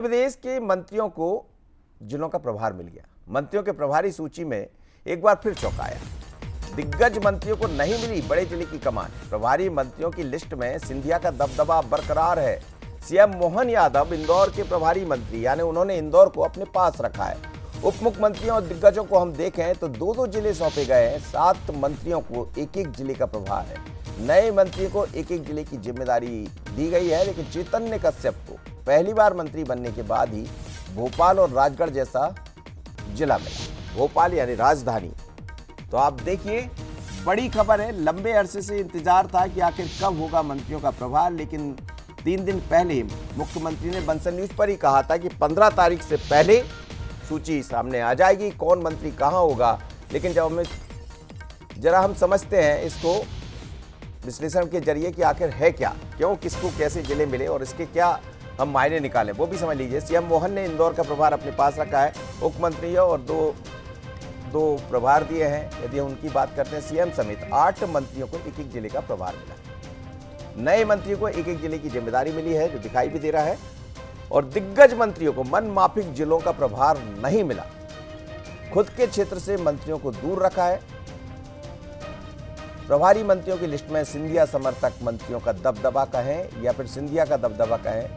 प्रदेश के मंत्रियों को जिलों का प्रभार मिल गया। मंत्रियों के प्रभारी सूची में एक बार फिर चौंकाया। दिग्गज मंत्रियों को नहीं मिली बड़े जिले की कमान। प्रभारी मंत्रियों की लिस्ट में सिंधिया का दबदबा बरकरार है। सीएम मोहन यादव इंदौर के प्रभारी मंत्री, यानी उन्होंने इंदौर को अपने पास रखा है। उप मुख्यमंत्रियों और दिग्गजों को हम देखें तो दो जिले सौंपे गए हैं। 7 मंत्रियों को एक जिले का प्रभार है। नए मंत्रियों को एक जिले की जिम्मेदारी दी गई है, लेकिन चैतन्य कश्यप को पहली बार मंत्री बनने के बाद ही भोपाल और राजगढ़ जैसा जिला मिला। भोपाल यानी राजधानी। तो आप देखिए, बड़ी खबर है। लंबे अरसे से इंतजार था कि आखिर कब होगा मंत्रियों का प्रभार, लेकिन 3 दिन पहले मुख्यमंत्री ने बंसल न्यूज पर ही कहा था कि 15 तारीख से पहले सूची सामने आ जाएगी, कौन मंत्री कहां होगा। लेकिन जब हम समझते हैं इसको विश्लेषण के जरिए कि आखिर है क्या, क्यों, किसको कैसे जिले मिले और इसके क्या हम मायने निकालें, वो भी समझ लीजिए। सीएम मोहन ने इंदौर का प्रभार अपने पास रखा है। मुख्यमंत्री और दो प्रभार दिए हैं। यदि उनकी बात करते हैं, सीएम समेत 8 मंत्रियों को एक जिले का प्रभार मिला। नए मंत्रियों को एक जिले की जिम्मेदारी मिली है, जो दिखाई भी दे रहा है। और दिग्गज मंत्रियों को मनमाफिक जिलों का प्रभार नहीं मिला। खुद के क्षेत्र से मंत्रियों को दूर रखा है। प्रभारी मंत्रियों की लिस्ट में सिंधिया समर्थक मंत्रियों का दबदबा कहें या फिर सिंधिया का दबदबा कहें।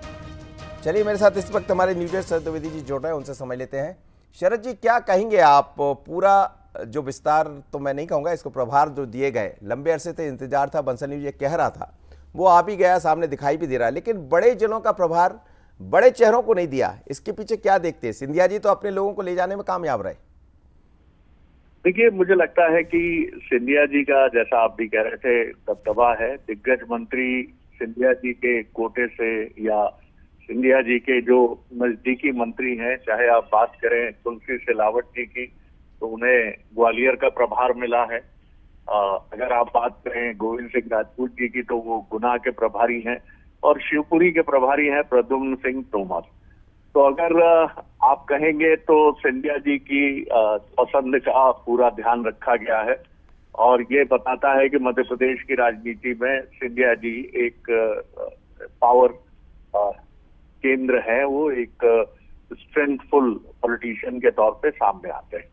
चलिए, मेरे साथ इस वक्त हमारे न्यूज शरद द्विवेदी जी जुड़ रहे हैं, उनसे समझ लेते हैं। शरद जी, क्या कहेंगे आप? पूरा जो विस्तार तो मैं नहीं कहूँगा, इसको प्रभार जो दिए गए, लंबे अरसे से इंतजार था, बंसल न्यूज ये कह रहा था, वो आ भी गया, सामने दिखाई भी दे रहा है। लेकिन बड़े जिलों का प्रभार बड़े चेहरों को नहीं दिया, इसके पीछे क्या देखते हैं? सिंधिया जी तो अपने लोगों को ले जाने में कामयाब रहे। देखिए, मुझे लगता है कि सिंधिया जी का, जैसा आप भी कह रहे थे, दबदबा है। दिग्गज मंत्री सिंधिया जी के कोटे से या सिंधिया जी के जो नजदीकी मंत्री हैं, चाहे आप बात करें तुलसी सिलावट जी की, तो उन्हें ग्वालियर का प्रभार मिला है। अगर आप बात करें गोविंद सिंह राजपूत जी की, तो वो गुना के प्रभारी हैं। और शिवपुरी के प्रभारी हैं प्रद्युम्न सिंह तोमर। तो अगर आप कहेंगे तो सिंधिया जी की पसंद का पूरा ध्यान रखा गया है। और ये बताता है कि मध्य प्रदेश की राजनीति में सिंधिया जी एक पावर केंद्र है, वो एक स्ट्रेंथफुल पॉलिटिशियन के तौर पे सामने आते हैं।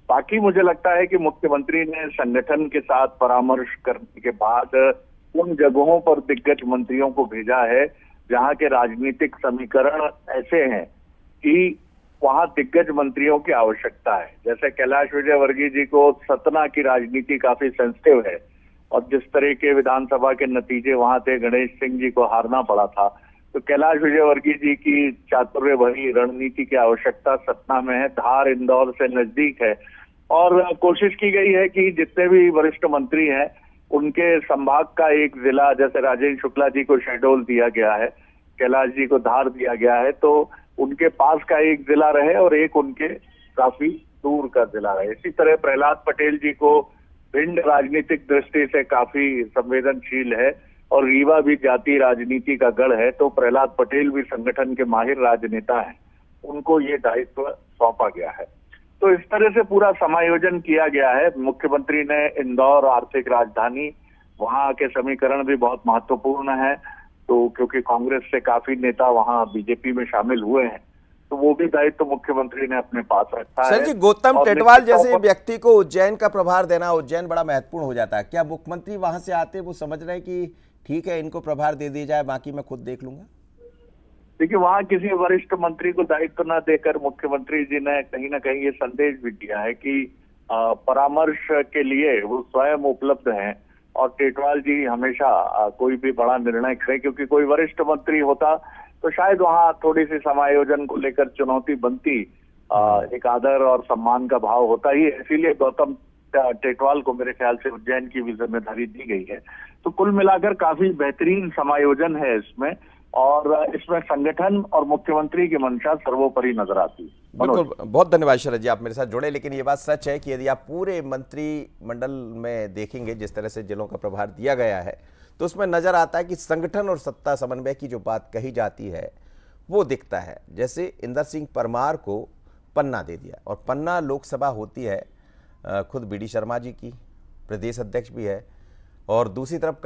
बाकी मुझे लगता है कि मुख्यमंत्री ने संगठन के साथ परामर्श करने के बाद उन जगहों पर दिग्गज मंत्रियों को भेजा है जहां के राजनीतिक समीकरण ऐसे हैं कि वहां दिग्गज मंत्रियों की आवश्यकता है। जैसे कैलाश विजयवर्गीय जी को सतना की राजनीति काफी सेंसिटिव है, और जिस तरह के विधानसभा के नतीजे वहां थे, गणेश सिंह जी को हारना पड़ा था, तो कैलाश विजयवर्गीय जी की चातुर्य भरी रणनीति की आवश्यकता सतना में है। धार इंदौर से नजदीक है, और कोशिश की गई है कि जितने भी वरिष्ठ मंत्री हैं उनके संभाग का एक जिला, जैसे राजेंद्र शुक्ला जी को शहडोल दिया गया है, कैलाश जी को धार दिया गया है, तो उनके पास का एक जिला रहे और एक उनके काफी दूर का जिला रहे। इसी तरह प्रहलाद पटेल जी को भिंड राजनीतिक दृष्टि से काफी संवेदनशील है, और रीवा भी जाति राजनीति का गढ़ है, तो प्रहलाद पटेल भी संगठन के माहिर राजनेता हैं, उनको ये दायित्व सौंपा गया है। तो इस तरह से पूरा समायोजन किया गया है। मुख्यमंत्री ने इंदौर आर्थिक राजधानी, वहां के समीकरण भी बहुत महत्वपूर्ण है, तो क्योंकि कांग्रेस से काफी नेता वहां बीजेपी में शामिल हुए हैं, तो वो भी दायित्व मुख्यमंत्री ने अपने पास रखा है। सर जी, गौतम टेटवाल जैसे व्यक्ति को उज्जैन का प्रभार देना, उज्जैन बड़ा महत्वपूर्ण हो जाता है। क्या मुख्यमंत्री वहां से आते वो समझ रहे हैं कि ठीक है, इनको प्रभार दे दिया जाए, बाकी मैं खुद देख लूंगा? देखिए, वहां किसी वरिष्ठ मंत्री को दायित्व न देकर मुख्यमंत्री जी ने कहीं ना कहीं ये संदेश भी दिया है कि परामर्श के लिए वो स्वयं उपलब्ध हैं, और टेटवाल जी हमेशा कोई भी बड़ा निर्णय करें, क्योंकि कोई वरिष्ठ मंत्री होता तो शायद वहां थोड़ी सी समायोजन को लेकर चुनौती बनती, एक आदर और सम्मान का भाव होता ही। इसीलिए गौतम टेटवाल को मेरे ख्याल से उज्जैन की भी जिम्मेदारी दी गई है। तो कुल मिलाकर काफी बेहतरीन समायोजन है इसमें, और इसमें संगठन और मुख्यमंत्री की मंशा सर्वोपरि नजर आती है। बिल्कुल, बहुत धन्यवाद शरद जी, आप मेरे साथ जुड़े। लेकिन ये बात सच है कि यदि आप पूरे मंत्रिमंडल में देखेंगे, जिस तरह से जिलों का प्रभार दिया गया है, तो उसमें नजर आता है कि संगठन और सत्ता समन्वय की जो बात कही जाती है वो दिखता है। जैसे इंदर सिंह परमार को पन्ना दे दिया, और पन्ना लोकसभा होती है खुद बीडी शर्मा जी की, प्रदेश अध्यक्ष भी है, और दूसरी तरफ